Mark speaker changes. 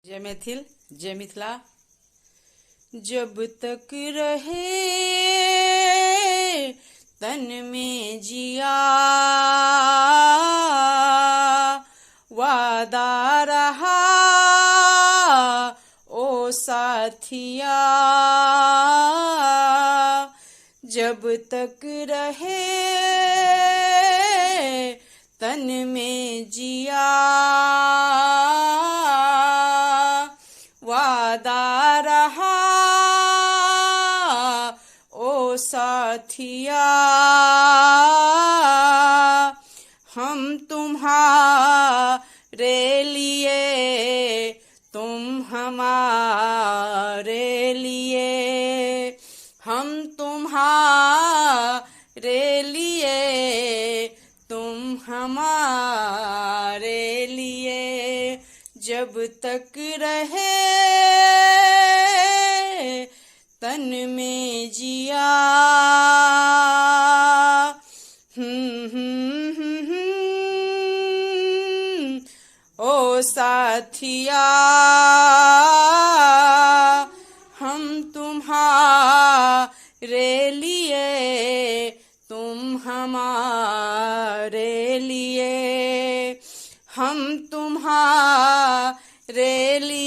Speaker 1: जय मैथिल जय मिथिला। जब तक रहे तन में जिया, वादा रहा ओ साथिया। जब तक रहे तन में जिया, वादा रहा ओ साथिया। हम तुम्हारे लिए, तुम हमारे लिए, हम तुम्हारे लिए, तुम हमारे लिए। जब तक रहे तन में जिया, ओ साथिया। हम तुम्हारे लिए, तुम हमारे लिए, हम तुम्हारे लिए,